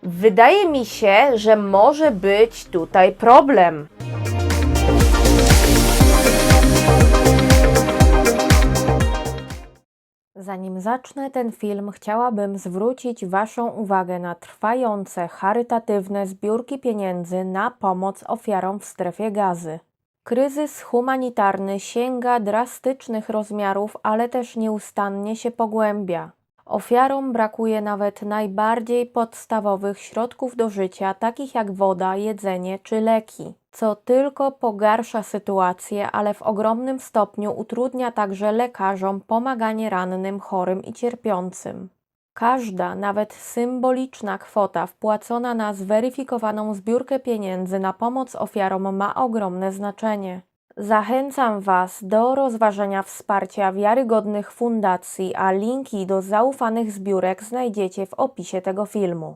Wydaje mi się, że może być tutaj problem. Zanim zacznę ten film, chciałabym zwrócić Waszą uwagę na trwające charytatywne zbiórki pieniędzy na pomoc ofiarom w strefie Gazy. Kryzys humanitarny sięga drastycznych rozmiarów, ale też nieustannie się pogłębia. Ofiarom brakuje nawet najbardziej podstawowych środków do życia, takich jak woda, jedzenie czy leki, co tylko pogarsza sytuację, ale w ogromnym stopniu utrudnia także lekarzom pomaganie rannym, chorym i cierpiącym. Każda, nawet symboliczna kwota wpłacona na zweryfikowaną zbiórkę pieniędzy na pomoc ofiarom ma ogromne znaczenie. Zachęcam Was do rozważenia wsparcia wiarygodnych fundacji, a linki do zaufanych zbiórek znajdziecie w opisie tego filmu.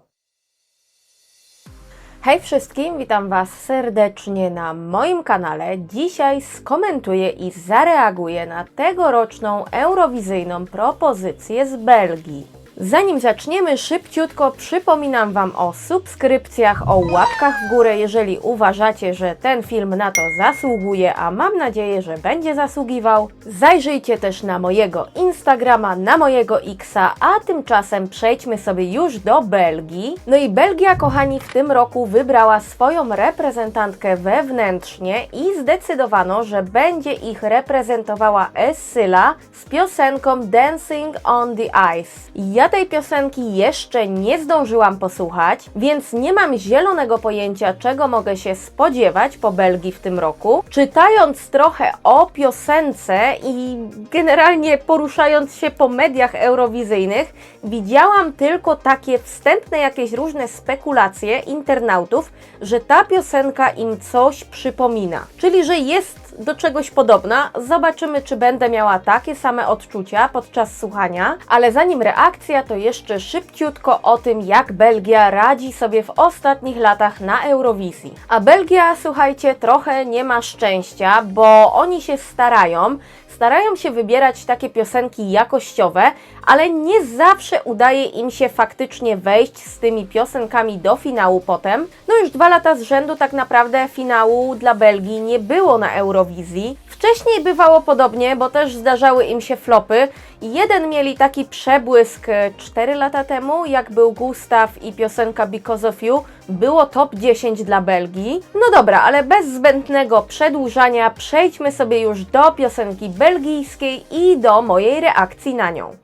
Hej wszystkim, witam Was serdecznie na moim kanale. Dzisiaj skomentuję i zareaguję na tegoroczną eurowizyjną propozycję z Belgii. Zanim zaczniemy, szybciutko przypominam Wam o subskrypcjach, o łapkach w górę, jeżeli uważacie, że ten film na to zasługuje, a mam nadzieję, że będzie zasługiwał. Zajrzyjcie też na mojego Instagrama, na mojego Xa, a tymczasem przejdźmy sobie już do Belgii. No i Belgia, kochani, w tym roku wybrała swoją reprezentantkę wewnętrznie i zdecydowano, że będzie ich reprezentowała Scylla z piosenką Dancing on the Ice. Ja tej piosenki jeszcze nie zdążyłam posłuchać, więc nie mam zielonego pojęcia, czego mogę się spodziewać po Belgii w tym roku. Czytając trochę o piosence i generalnie poruszając się po mediach eurowizyjnych, widziałam tylko takie wstępne jakieś różne spekulacje internautów, że ta piosenka im coś przypomina. Czyli, że jest do czegoś podobna. Zobaczymy, czy będę miała takie same odczucia podczas słuchania, ale zanim reakcja, to jeszcze szybciutko o tym, jak Belgia radzi sobie w ostatnich latach na Eurowizji. A Belgia, słuchajcie, trochę nie ma szczęścia, bo oni się starają się wybierać takie piosenki jakościowe, ale nie zawsze udaje im się faktycznie wejść z tymi piosenkami do finału potem. No już 2 lata z rzędu tak naprawdę finału dla Belgii nie było na Eurowizji. Wcześniej bywało podobnie, bo też zdarzały im się flopy. Jeden mieli taki przebłysk 4 lata temu, jak był Gustav i piosenka Because of You. Było top 10 dla Belgii. No dobra, ale bez zbędnego przedłużania przejdźmy sobie już do piosenki belgijskiej i do mojej reakcji na nią.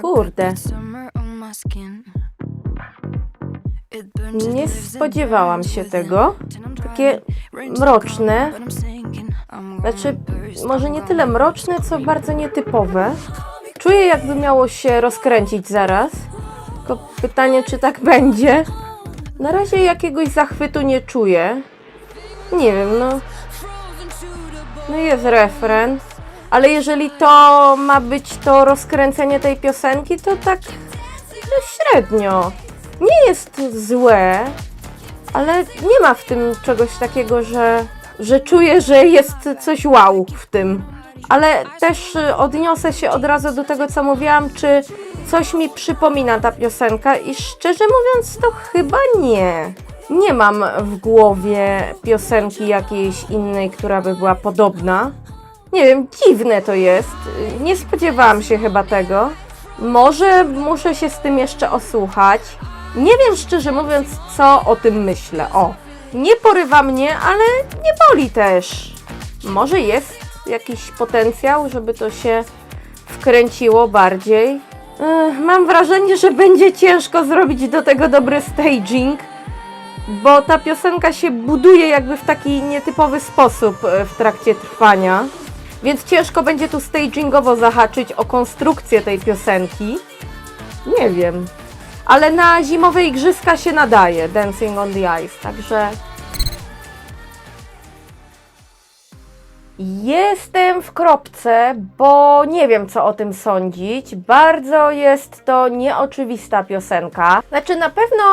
Kurde. Nie spodziewałam się tego. Takie mroczne. Znaczy, może nie tyle mroczne, co bardzo nietypowe. Czuję, jakby miało się rozkręcić zaraz. Tylko pytanie, czy tak będzie. Na razie jakiegoś zachwytu nie czuję. Nie wiem, no jest refren. Ale jeżeli to ma być to rozkręcenie tej piosenki, to tak średnio. Nie jest złe, ale nie ma w tym czegoś takiego, że czuję, że jest coś wow w tym. Ale też odniosę się od razu do tego, co mówiłam, czy coś mi przypomina ta piosenka i szczerze mówiąc, to chyba nie. Nie mam w głowie piosenki jakiejś innej, która by była podobna. Nie wiem, dziwne to jest. Nie spodziewałam się chyba tego. Może muszę się z tym jeszcze osłuchać. Nie wiem, szczerze mówiąc, co o tym myślę. O, nie porywa mnie, ale nie boli też. Może jest jakiś potencjał, żeby to się wkręciło bardziej. Mam wrażenie, że będzie ciężko zrobić do tego dobry staging, bo ta piosenka się buduje jakby w taki nietypowy sposób w trakcie trwania. Więc ciężko będzie tu stagingowo zahaczyć o konstrukcję tej piosenki. Nie wiem. Ale na zimowe igrzyska się nadaje Dancing on the Ice, także... Jestem w kropce, bo nie wiem, co o tym sądzić. Bardzo jest to nieoczywista piosenka. Znaczy, na pewno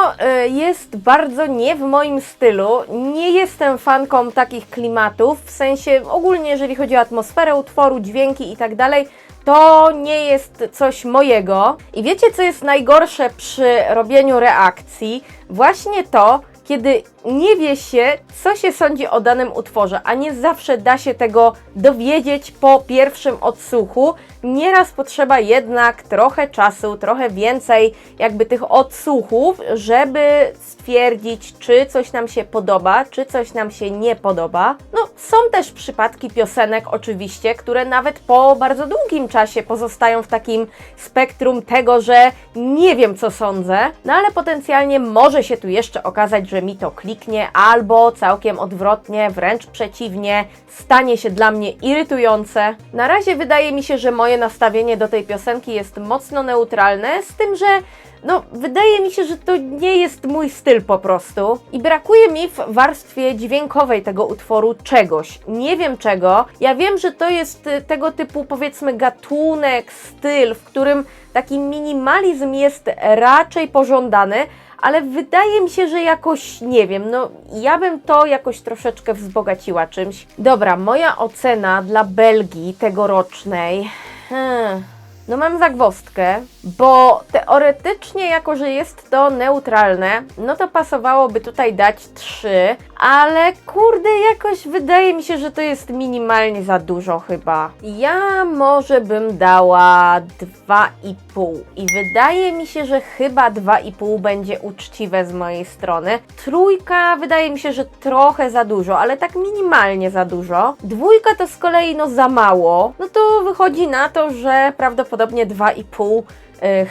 jest bardzo nie w moim stylu. Nie jestem fanką takich klimatów, w sensie ogólnie, jeżeli chodzi o atmosferę utworu, dźwięki i tak dalej, to nie jest coś mojego. I wiecie, co jest najgorsze przy robieniu reakcji? Właśnie to, kiedy nie wie się, co się sądzi o danym utworze, a nie zawsze da się tego dowiedzieć po pierwszym odsłuchu. Nieraz potrzeba jednak trochę czasu, trochę więcej jakby tych odsłuchów, żeby stwierdzić, czy coś nam się podoba, czy coś nam się nie podoba. No, są też przypadki piosenek oczywiście, które nawet po bardzo długim czasie pozostają w takim spektrum tego, że nie wiem, co sądzę, no ale potencjalnie może się tu jeszcze okazać, że mi to kliknie, albo całkiem odwrotnie, wręcz przeciwnie, stanie się dla mnie irytujące. Na razie wydaje mi się, że moje nastawienie do tej piosenki jest mocno neutralne, z tym, że wydaje mi się, że to nie jest mój styl po prostu i brakuje mi w warstwie dźwiękowej tego utworu czegoś. Nie wiem czego. Ja wiem, że to jest tego typu, powiedzmy, gatunek, styl, w którym taki minimalizm jest raczej pożądany, ale wydaje mi się, że jakoś, nie wiem, ja bym to jakoś troszeczkę wzbogaciła czymś. Dobra, moja ocena dla Belgii tegorocznej... mam zagwozdkę, bo teoretycznie, jako że jest to neutralne, to pasowałoby tutaj dać 3, ale kurde, jakoś wydaje mi się, że to jest minimalnie za dużo chyba. Ja może bym dała 2,5 i wydaje mi się, że chyba 2,5 będzie uczciwe z mojej strony. 3 wydaje mi się, że trochę za dużo, ale tak minimalnie za dużo. 2 to z kolei za mało, to wychodzi na to, że prawdopodobnie 2,5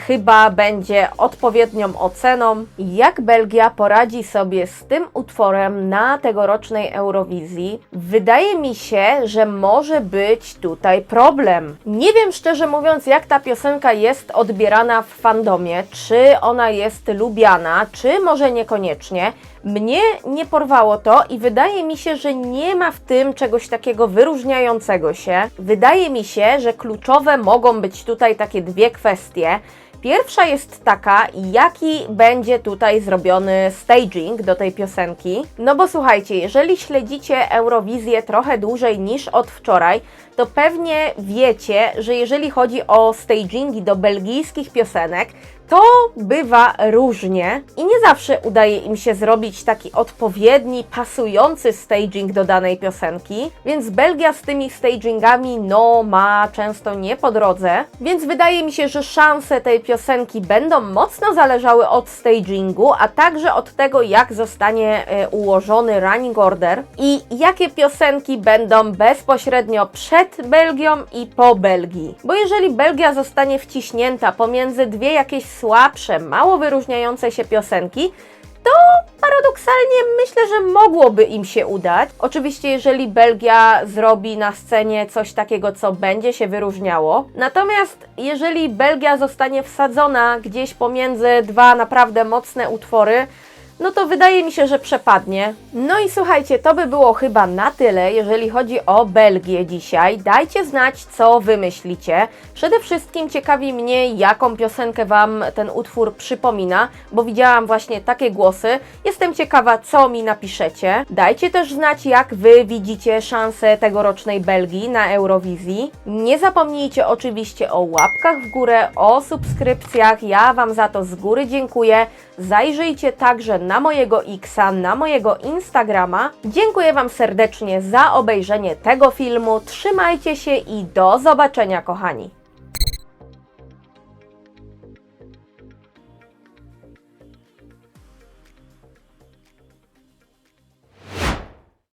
chyba będzie odpowiednią oceną. Jak Belgia poradzi sobie z tym utworem na tegorocznej Eurowizji? Wydaje mi się, że może być tutaj problem. Nie wiem szczerze mówiąc, jak ta piosenka jest odbierana w fandomie, czy ona jest lubiana, czy może niekoniecznie. Mnie nie porwało to i wydaje mi się, że nie ma w tym czegoś takiego wyróżniającego się. Wydaje mi się, że kluczowe mogą być tutaj takie dwie kwestie. Pierwsza jest taka, jaki będzie tutaj zrobiony staging do tej piosenki. Bo słuchajcie, jeżeli śledzicie Eurowizję trochę dłużej niż od wczoraj, to pewnie wiecie, że jeżeli chodzi o stagingi do belgijskich piosenek, to bywa różnie i nie zawsze udaje im się zrobić taki odpowiedni, pasujący staging do danej piosenki, więc Belgia z tymi stagingami ma często nie po drodze, więc wydaje mi się, że szanse tej piosenki będą mocno zależały od stagingu, a także od tego, jak zostanie ułożony running order i jakie piosenki będą bezpośrednio przed Belgią i po Belgii. Bo jeżeli Belgia zostanie wciśnięta pomiędzy dwie jakieś słabsze, mało wyróżniające się piosenki, to paradoksalnie myślę, że mogłoby im się udać. Oczywiście, jeżeli Belgia zrobi na scenie coś takiego, co będzie się wyróżniało. Natomiast jeżeli Belgia zostanie wsadzona gdzieś pomiędzy dwa naprawdę mocne utwory, to wydaje mi się, że przepadnie. I słuchajcie, to by było chyba na tyle, jeżeli chodzi o Belgię dzisiaj. Dajcie znać, co Wy myślicie. Przede wszystkim ciekawi mnie, jaką piosenkę Wam ten utwór przypomina, bo widziałam właśnie takie głosy. Jestem ciekawa, co mi napiszecie. Dajcie też znać, jak Wy widzicie szanse tegorocznej Belgii na Eurowizji. Nie zapomnijcie oczywiście o łapkach w górę, o subskrypcjach. Ja Wam za to z góry dziękuję. Zajrzyjcie także na mojego Xa, na mojego Instagrama. Dziękuję Wam serdecznie za obejrzenie tego filmu. Trzymajcie się i do zobaczenia, kochani.